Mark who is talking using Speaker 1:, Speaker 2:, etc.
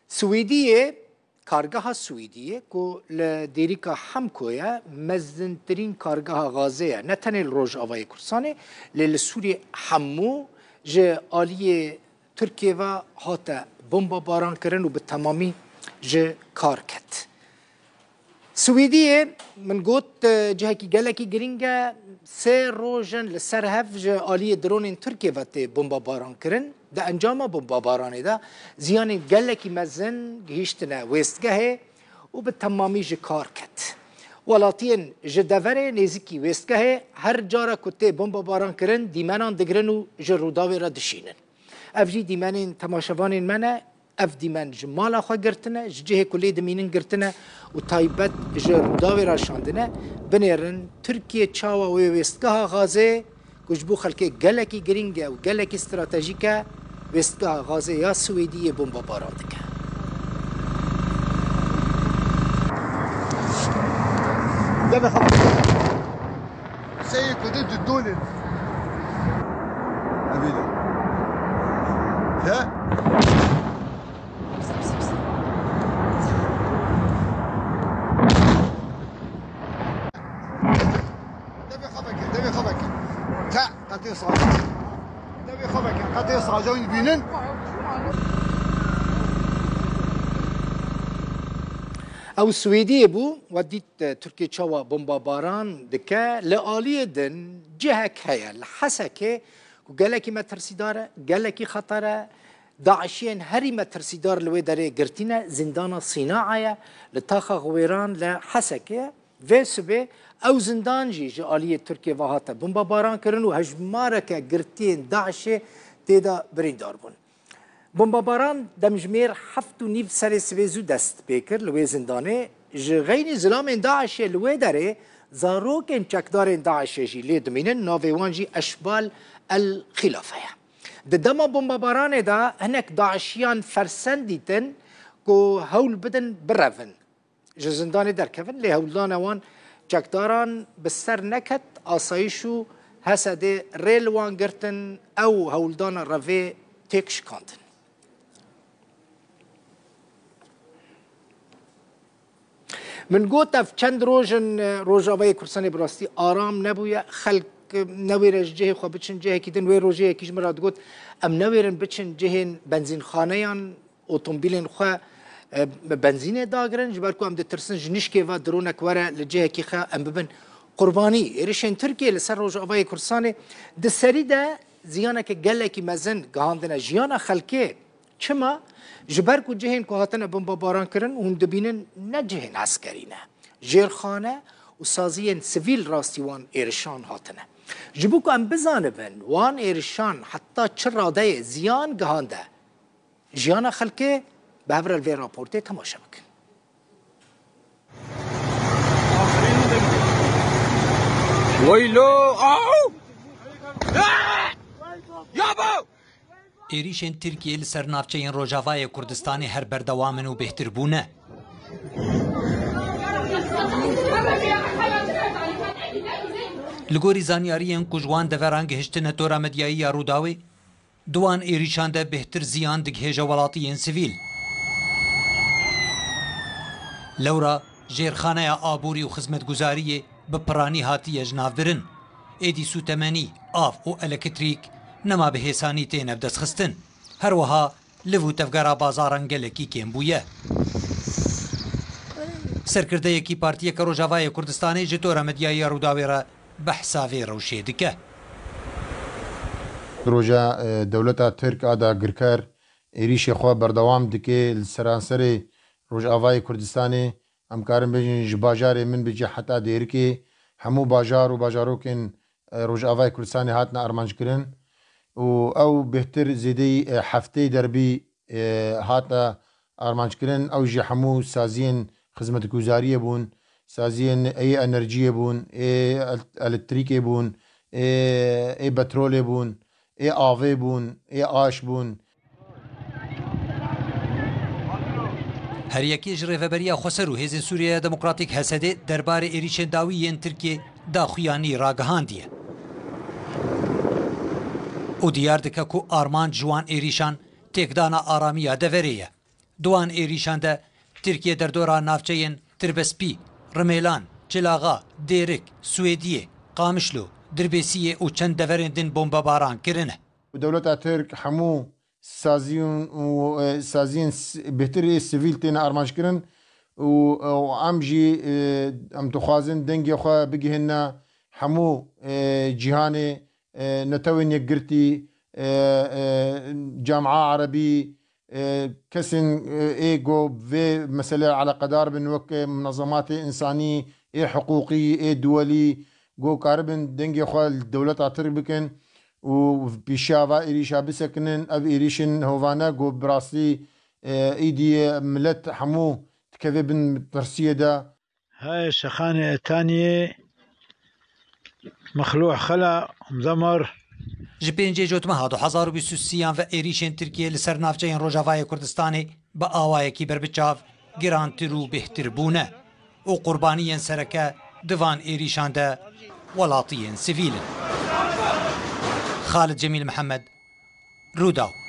Speaker 1: سويدية كارگاه سويدية كو لديريكا حمكويا مزنترين كارگاه غازية نتنى الروج آوائي كردستاني للسوري حمو جه آلية تركيا هاتا بومبا باران کرن و بالتمامي جه کار کت. سويدية من قوت جهكي جالكي جرينجا سه روجن لسر هف جه آلية درون تركيا واتي بومبا باران کرن ده انجام بومبا بارانه ده زيان جالكي مزن جهشتنا ويستگاه و بالتمامي جه کار کت. ولاتين جدوره نزيكي ويستگاه هر جارا كتي بومبا باران کرن ديمانان دگرن و جه روداوي را دشينن. افجي ديمانين تماشوانين منا اف ديمان جمالا خو گرتنه جه كلي دمينن گرتنه و تايبت جه روداوي را شاندنه بنيرن تركيا تشاوا ويستگاه غازي كجبو خلكي گلكي گرينگا و گلكي استراتيجيكا ويستگاه غازي يا سويدية بومبا باران دكه.
Speaker 2: ده بخبر سيد ضد الدولة أبيدا لا ده بخبرك تا قطيع صاج ده بخبرك قطيع صاجون بينن
Speaker 1: او سويدية بو وديت تركيا تشاوا بومبا باران دكا لآلية دن جهك هيا لحسكي وقالكي ما ترسيدارة قالكي خطرة داعشين هري ما ترسيدار لوي داري قرتينا زندان صناعية لطاقة غويران لحسكي فيسبي او زندان جي آلية تركيا وهاتا بومبا باران كرنو هجماركا قرتين داعشي تيدا بريندار بون. بومبا باران دمجمير حفتو نيف سري سويزو دست بيكر لوي زنداني غيني زلامين داعش لوي داري زاروكين چكدارين داعش جي لي دمينن نافيوان جي اشبال الخلافة. دما بومبا باران دا هناك داعشيان فرسنديتن كو هول بدن برفن جي زنداني دركفن لي هولدان وان چكداران بسر نكت آسايشو هسده ريلوان گرتن او هولدان رفي تيكش كانتن. من قوت اف چند روجن روجاوي كردستاني براستي آرام نبويا خلق نويرج جهه خو بچن جهه كيدن وي روجه كيش مراد قوت ام نويرن بچن جهن بنزين خانيان اوتومبيلن خو بنزين داگرن جبركو ام دترسن جنشكي و درونك ورا لجهه كي خا ام ببن قرباني ريشن تركيا لسر روجاوي كردستاني د سريده زيانك گلكي مزن گاندنا جيانا خلكي چما جبركو جهن كو هاتنا بومبا باران كرن وهم دبينن نجهن عسكرينا جيرخانه وسازين سيفيل راستيوان ايرشان هاتنا جبوكو ام بزانبن وان ايرشان حتى چراده زيان گهانده جيانا خلكي بهبر الفي رابورتي تماشا بك.
Speaker 3: ويلو او يابا
Speaker 4: ایریشن ترکیه لسر نافچین روجاوای کردستانی هر بردوامن و بهتر بونه. لگوری زانیاریان کجوان دوران گهشتن تورا مدیایی یا روداوی دوان ایریشان ده بهتر زیان دگهیج ولاتیین سیویل. لورا جیرخانه آبوری و خدمتگزاری بپرانی هاتی اجناف برن. ایدی سوتمنی آف و الکتریک نما به حسانی تین بدست خستن هر وها لفو تفگرا بازاران گلکی کم بویه سرکرده یکی پارتیه که روجاوای کردستانی جتورا مدیایی روداوی را بحثاوی روشه دکه
Speaker 5: روجا دولتا ترک آدا گرکر ایریش خواه بردوام دکه لسرانسر روجاوای کردستانی امکارم بجن جباجار من بجی حتی دیر که همو باجار و باجاروکن روجاوای کردستانی هاتنا ارمانج کرن او بهتر زیدی هفته دربی هاتا ارمانج کرن او جی همو سازین خدمت گزاریه بون سازین ای انرژی بون ای الکتریک بون ای پترول بون ای آوه بون ای آش بون
Speaker 4: هر یکی جریفبریا خسرو هزین سوریه دموکراتیک حسده دربار ایریشن داویین ترکیه داخویانی راگهاندیه او دیار دکه کو آرمان جوان ایریشان تکدانا آرامیه دوریه دوان êrîşan de Tirkiye derdora navçeyên Tirbespî, Rimelan, Çilaxa, Dêrik, Swêdiyê, Qamişlo, Dirbêsiyê û çend deverên din bombebaran kirine.
Speaker 5: دولتا ترک همو سازین بهتری سیویل تینا ارمانج کرن و ام جی ام تخوازن دنگی خوا بگهنا همو جهان نتوین یکگرتی جامعة عربي كسن ايجو في مسألة على قدار بنوك منظمات إنسانية اي حقوقي اي دولي جو كاربن دنجي خوال الدولة عطر بكن وبيشافا إريشا بسكنن أب إريشن هوفانا جو براسي ايدي ملت حمو تكذي بن ترسية دا
Speaker 6: هاي الشخانة الثانية مخلوع خلا مزمر
Speaker 4: ji pêncê cotmeha 2023 ve êrîşên Tirkiye li ser navçeyên Rojavayê Kurdistanê bi awayekî berbiçav girantir û bêhtir bûne û qurbaniyên sereke divan êrîşan de welatiyên sivîl in. Xalid Cemîl Mihemed, Rûdaw.